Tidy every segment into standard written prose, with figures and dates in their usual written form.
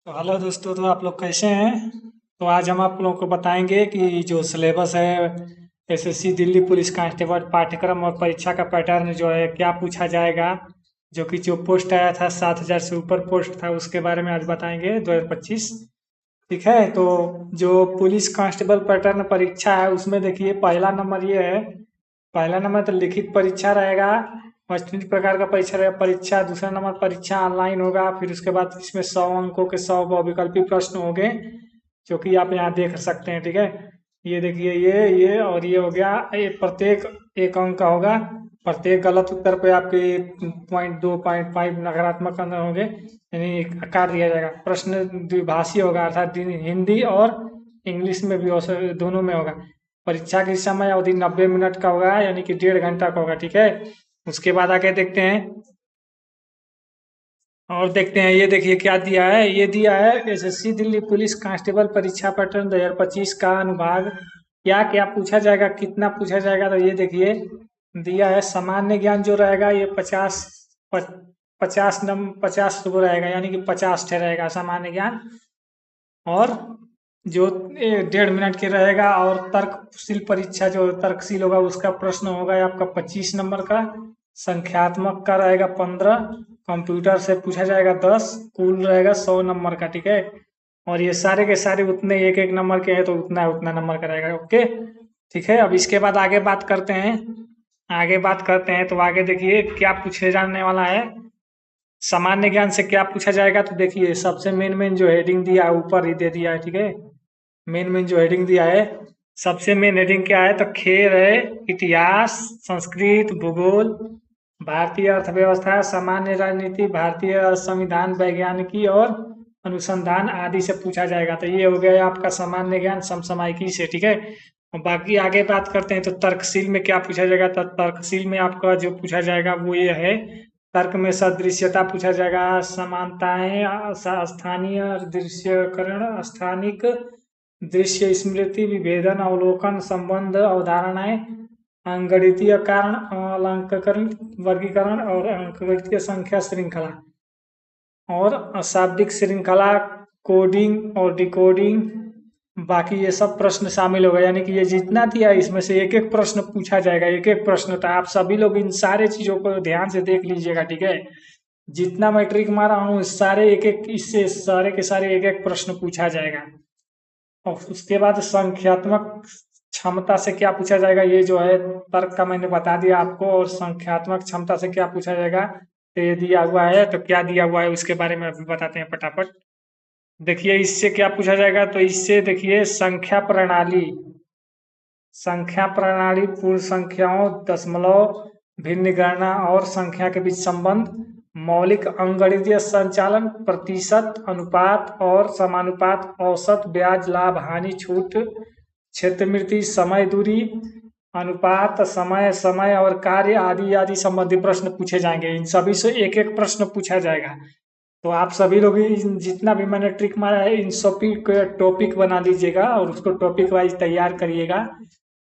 तो हेलो दोस्तों, तो आप लोग कैसे हैं। तो आज हम आप लोगों को बताएंगे कि जो सिलेबस है एसएससी दिल्ली पुलिस कांस्टेबल पाठ्यक्रम और परीक्षा का पैटर्न जो है क्या पूछा जाएगा। जो पोस्ट आया था 7,000 से ऊपर पोस्ट था, उसके बारे में आज बताएंगे 2025। ठीक है, तो जो पुलिस कांस्टेबल पैटर्न परीक्षा है उसमें देखिए पहला नंबर ये है। पहला नंबर तो लिखित परीक्षा रहेगा। फर्स्ट प्रकार का परीक्षा रहेगा परीक्षा। दूसरा नंबर परीक्षा ऑनलाइन होगा। फिर उसके बाद इसमें 100 अंकों के 100 बहुविकल्पी प्रश्न होंगे, जो कि आप यहाँ देख सकते हैं। ठीक है, ये देखिए, ये और ये हो गया। ये प्रत्येक 1 अंक का होगा। प्रत्येक गलत उत्तर पे आपके 0.2 0.5 नकारात्मक अंक होंगे, यानी काट दिया जाएगा। प्रश्न द्विभाषी होगा, अर्थात हिंदी और इंग्लिश में भी दोनों में होगा। परीक्षा की समय अवधि 90 मिनट का होगा, यानी कि 1.5 घंटा का होगा। ठीक है, उसके बाद आगे देखते हैं। और देखते हैं, ये देखिए क्या दिया है। ये दिया है एसएससी दिल्ली पुलिस कांस्टेबल परीक्षा पैटर्न 2025 का अनुभाग। क्या क्या पूछा जाएगा, कितना पूछा जाएगा, तो ये देखिए दिया है। सामान्य ज्ञान जो रहेगा ये 50 वो रहेगा, यानी कि 50 ठे रहेगा सामान्य ज्ञान। और जो 1.5 मिनट के रहेगा। और तर्कशील परीक्षा जो तर्कशील होगा उसका प्रश्न होगा आपका 25 नंबर का। संख्यात्मक का रहेगा 15। कंप्यूटर से पूछा जाएगा 10। कुल रहेगा 100 नंबर का। ठीक है, और ये सारे के सारे उतने एक एक नंबर के हैं, तो उतना उतना नंबर का रहेगा। ओके, ठीक है। अब इसके बाद आगे बात करते हैं। तो आगे देखिए क्या पूछे जाने वाला है। सामान्य ज्ञान से क्या पूछा जाएगा, तो देखिए सबसे मेन मेन जो हेडिंग दिया है ऊपर ही दे दिया है। ठीक है, मेन मेन जो हेडिंग दिया है, सबसे मेन हेडिंग क्या है, तो खेल है, इतिहास, संस्कृत, भूगोल, भारतीय अर्थव्यवस्था, सामान्य राजनीति, भारतीय संविधान, वैज्ञानिकी और अनुसंधान आदि से पूछा जाएगा। तो ये हो गया आपका सामान्य ज्ञान समसामयिकी से। ठीक है, और बाकी आगे बात करते हैं। तो तर्कशील में क्या पूछा जाएगा, तो तर्कशील में आपका जो पूछा जाएगा वो ये है। तर्क में सदृश्यता पूछा जाएगा, समानताएं, स्थानीय दृश्यकरण, स्थानिक दृश्य स्मृति, विभेदन, अवलोकन, संबंध, अवधारणाएं, अंकगणितीय कारण, अंककरण, वर्गीकरण और अंकगणितीय संख्या श्रृंखला और अशाब्दिक श्रृंखला, कोडिंग और डिकोडिंग। बाकी ये सब प्रश्न शामिल होगा, यानी कि ये जितना दिया है इसमें से एक एक प्रश्न पूछा जाएगा। एक एक प्रश्न, तो आप सभी लोग इन सारे चीजों को ध्यान से देख लीजिएगा। ठीक है, जितना मैं ट्रिक मारा हूँ सारे एक एक, इससे सारे के सारे एक एक प्रश्न पूछा जाएगा। और उसके बाद संख्यात्मक क्षमता से क्या पूछा जाएगा, ये जो है तर्क का मैंने बता दिया आपको। और संख्यात्मक क्षमता से क्या पूछा जाएगा, तो ये दिया हुआ है। तो क्या दिया हुआ है उसके बारे में अभी बताते हैं फटाफट। देखिए इससे क्या पूछा जाएगा, तो इससे देखिए संख्या प्रणाली, पूर्ण संख्याओं, दशमलव, भिन्न गणना और संख्या के बीच संबंध, मौलिक अंकगणितीय संचालन, प्रतिशत, अनुपात और समानुपात, औसत, ब्याज, लाभ, हानि, छूट, क्षेत्रमृति, समय, दूरी, अनुपात, समय, समय और कार्य आदि आदि संबंधी प्रश्न पूछे जाएंगे। इन सभी से एक एक प्रश्न पूछा जाएगा। तो आप सभी लोग जितना भी मैंने ट्रिक मारा है इन सभी को टॉपिक बना लीजिएगा और उसको टॉपिक वाइज तैयार करिएगा।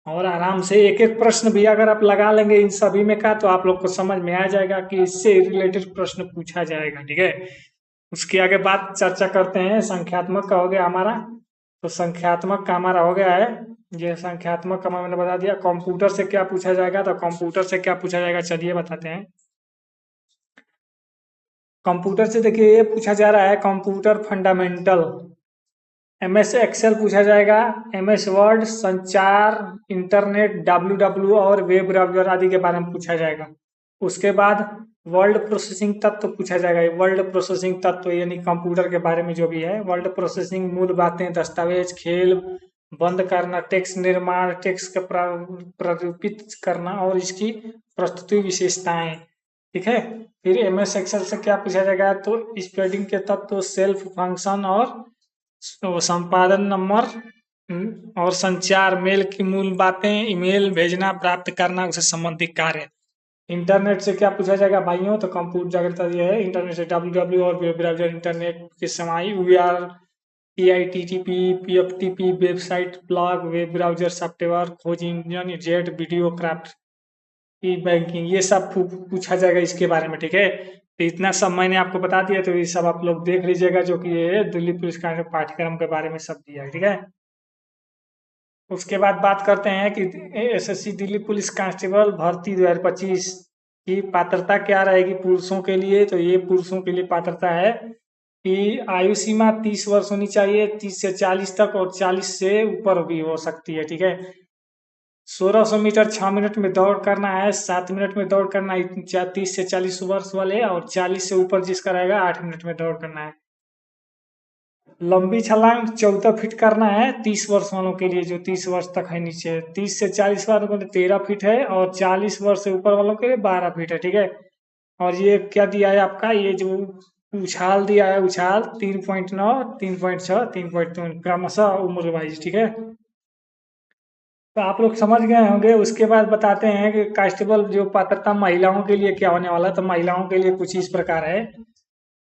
और आराम से एक एक प्रश्न भी अगर आप लगा लेंगे इन सभी में का, तो आप लोग को समझ में आ जाएगा कि इससे रिलेटेड प्रश्न पूछा जाएगा। ठीक है, उसके आगे बात चर्चा करते हैं। संख्यात्मक का हो गया हमारा। तो संख्यात्मक का हमारा हो गया है। ये संख्यात्मक का मैंने बता दिया। कंप्यूटर से क्या पूछा जाएगा, तो कंप्यूटर से क्या पूछा जाएगा चलिए बताते हैं। कंप्यूटर से देखिए ये पूछा जा रहा है कंप्यूटर फंडामेंटल। एमएस एक्सेल पूछा जाएगा, एमएस वर्ड, संचार, इंटरनेट, डब्ल्यू और वेब ब्राउजर आदि के बारे में पूछा जाएगा। उसके बाद वर्ल्ड प्रोसेसिंग तत्व पूछा जाएगा। वर्ल्ड प्रोसेसिंग तत्व यानी कंप्यूटर के बारे में जो भी है। वर्ल्ड प्रोसेसिंग मूल बातें, दस्तावेज, खेल, बंद करना, टेक्स्ट निर्माण, टेक्स्ट का प्रारूपित करना और इसकी प्रस्तुति विशेषताएं। ठीक है, फिर एमएस एक्सेल से क्या पूछा जाएगा, तो स्प्रेडिंग के तत्व, सेल्फ फंक्शन और संपादन नंबर, और संचार, मेल की मूल बातें, ईमेल भेजना, प्राप्त करना, उससे संबंधित कार्य। इंटरनेट से क्या पूछा जाएगा भाइयों, तो कंप्यूटर जागृता ये है। इंटरनेट से डब्ल्यू और वेब ब्राउजर, इंटरनेट के समय यूआर, एआईटीटीपी, पीएफटीपी, website, blog, web browser, software, खोज engine, jet, video craft, e banking, ये सब पूछा जाएगा इसके बारे में। ठीक है, तो इतना सब मैंने आपको बता दिया, तो ये सब आप लोग देख लीजिएगा, जो कि ये दिल्ली पुलिस का पाठ्यक्रम के बारे में सब दिया है, ठीक है। उसके बाद बात करते हैं कि एसएससी दिल्ली पुलिस कांस्टेबल भर्ती 2025 की पात्रता क्या रहेगी पुरुषों के लिए। तो ये पुरुषों के लिए पात्रता है कि आयु सीमा 30 वर्ष होनी चाहिए, 30 से 40 तक, और 40 से ऊपर भी हो सकती है, ठीक है। 1600 मीटर 6 मिनट में दौड़ करना है, 7 मिनट में दौड़ करना है 30 से 40 वर्ष वाले, और 40 से ऊपर जिसका रहेगा 8 मिनट में दौड़ करना है। लंबी छलांग 14 फीट करना है 30 वर्ष वालों के लिए, जो 30 वर्ष तक है नीचे। 30 से 40 वालों के लिए 13 फीट है, और 40 वर्ष से ऊपर वालों के लिए 12 फीट है, ठीक है। और ये क्या दिया है आपका, ये जो उछाल दिया है, उछाल 3.9, 3.6, 3.3 क्रमशः उम्र वाइज, ठीक है। तो आप लोग समझ गए होंगे। उसके बाद बताते हैं कि कांस्टेबल जो पात्रता महिलाओं के लिए क्या होने वाला है। तो महिलाओं के लिए कुछ इस प्रकार है।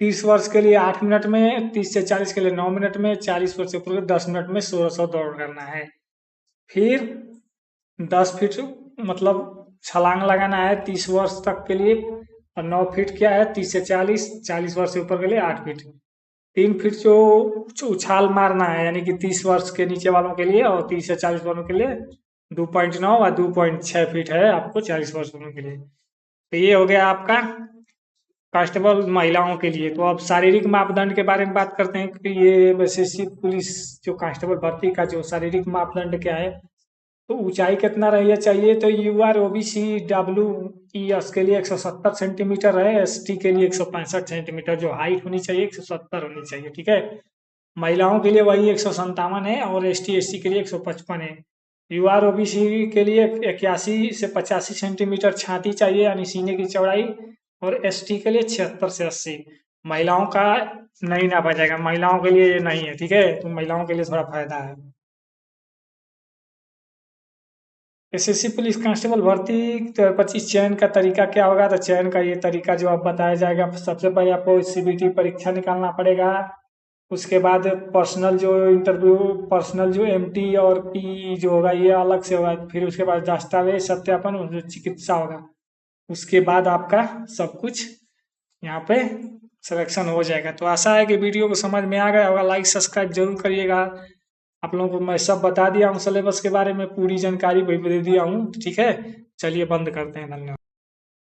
30 वर्ष के लिए 8 मिनट में, 30 से 40 के लिए 9 मिनट में, 40 वर्ष से ऊपर के 10 मिनट में 1600 दौड़ करना है। फिर 10 फीट मतलब छलांग लगाना है 30 वर्ष तक के लिए, और 9 फीट क्या है 30 से 40, 40 वर्ष से ऊपर के लिए 8 फीट। 3 फीट जो उछाल मारना है, यानी कि 30 वर्ष के नीचे वालों के लिए, और 30 से 40 वालों के लिए 2.9 और 2.6 फीट है आपको 40 वर्ष वालों के लिए। तो ये हो गया आपका कांस्टेबल महिलाओं के लिए। तो अब शारीरिक मापदंड के बारे में बात करते हैं कि ये एसएससी पुलिस जो कांस्टेबल भर्ती का जो शारीरिक मापदंड क्या है। तो ऊंचाई कितना रहना चाहिए। तो यूआर ओबीसी डब्ल्यू के लिए 170 सेंटीमीटर है, एसटी के लिए 165 सेंटीमीटर जो हाइट होनी चाहिए 170 होनी चाहिए, ठीक है। महिलाओं के लिए वही 157 है, और एसटी एससी के लिए 155 है। यूआर ओबीसी के लिए 81 से 85 सेंटीमीटर छाती चाहिए, यानी सीने की चौड़ाई, और एसटी के लिए 76 से 80। महिलाओं का नहीं नापा जाएगा, महिलाओं के लिए ये नहीं है, ठीक है। तो महिलाओं के लिए थोड़ा फायदा है। एसएससी पुलिस कांस्टेबल भर्ती 25 चयन का तरीका क्या होगा। तो चयन का ये तरीका जो आप बताया जाएगा, सबसे पहले आपको सीबीटी परीक्षा निकालना पड़ेगा। उसके बाद पर्सनल जो इंटरव्यू, पर्सनल जो एमटी और पी जो होगा ये अलग से होगा। फिर उसके बाद दस्तावेज सत्यापन और जो चिकित्सा होगा, उसके बाद आपका सब कुछ यहाँ पे सिलेक्शन हो जाएगा। तो आशा है कि वीडियो को समझ में आ गया होगा। लाइक सब्सक्राइब जरूर करिएगा। आप लोगों को मैं सब बता दिया हूँ, सिलेबस के बारे में पूरी जानकारी भी दे दिया हूँ, ठीक है। चलिए बंद करते हैं, धन्यवाद।